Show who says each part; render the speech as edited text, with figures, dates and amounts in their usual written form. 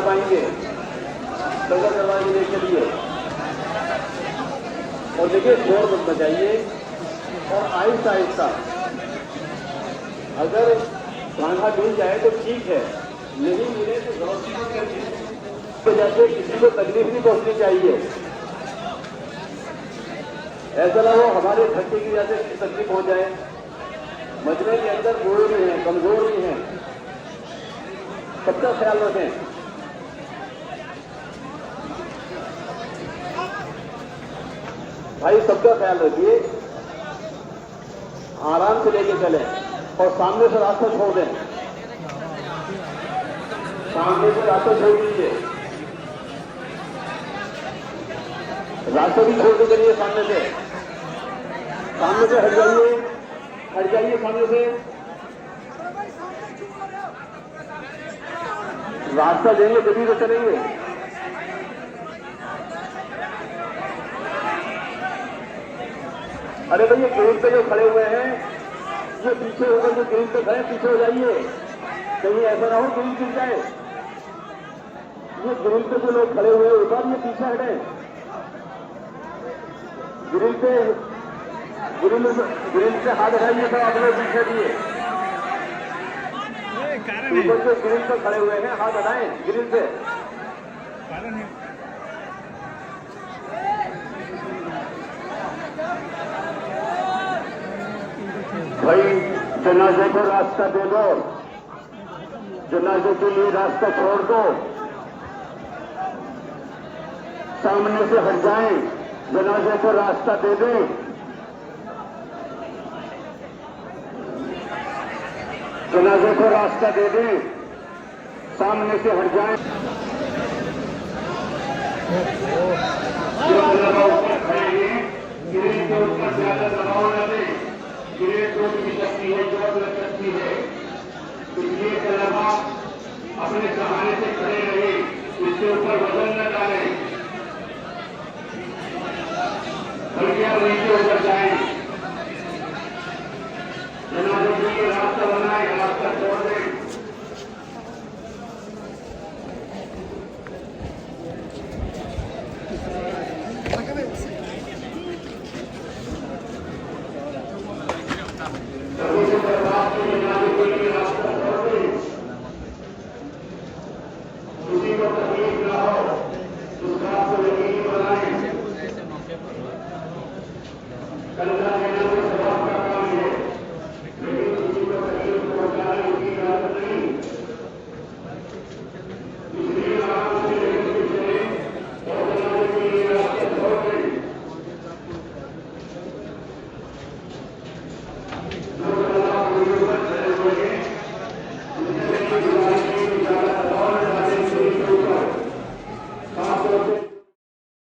Speaker 1: आ पाएंगे सदर दरवाजे के लिए। और देखिए शोर मत मचाइए और आहिस्ता आहिस्ता, अगर कांधा मिल जाए तो ठीक है, नहीं मिले तो जैसे किसी को तकलीफ नहीं पहुंचनी चाहिए। ऐसा ना हो हमारे खर्चे की वजह से तकलीफ हो जाए। मजमे के अंदर बूढ़े भी हैं, कमजोर भी हैं, सबका ख्याल रखें। भाई सबका ख्याल रखिए, आराम से लेके चलें और सामने से रास्ता छोड़ दें, सामने से रास्ता छोड़ दीजिए, रास्ता भी छोड़ के चलिए, सामने से हट जाइए, सामने से रास्ता देंगे तभी तो चलेंगे। अरे भैया ग्रिल पे जो खड़े हुए हैं, ये पीछे होकर जो ग्रिल पे खड़े पीछे हो जाइए, कहीं ऐसा ना हो ग्रिल गिर जाए। ये ग्रिल पे जो लोग खड़े हुए हैं ऊपर, ये पीछे हटे, ग्रिल से हाथ हटाइए, तो आप लोग पीछे दिए। ऊपर जो ग्रिल पे खड़े हुए हैं हाथ हटाएं ग्रिल से। भाई जनाजे को रास्ता दे दो, जनाजे के लिए रास्ता छोड़ दो, सामने से हट जाएं, जनाजे को रास्ता दे दें। जनाजे को रास्ता दे दें, सामने से हट जाएं। जो दबाव पर खड़े हैं, गिरे के ऊपर ज्यादा दबाव न दें, गिरे चोट भी सकती है, चोट लग सकती है। इसलिए तलबा अपने सहारे से खड़े रहे, इसके ऊपर वजन न डालें, बल्कि नीचे ऊपर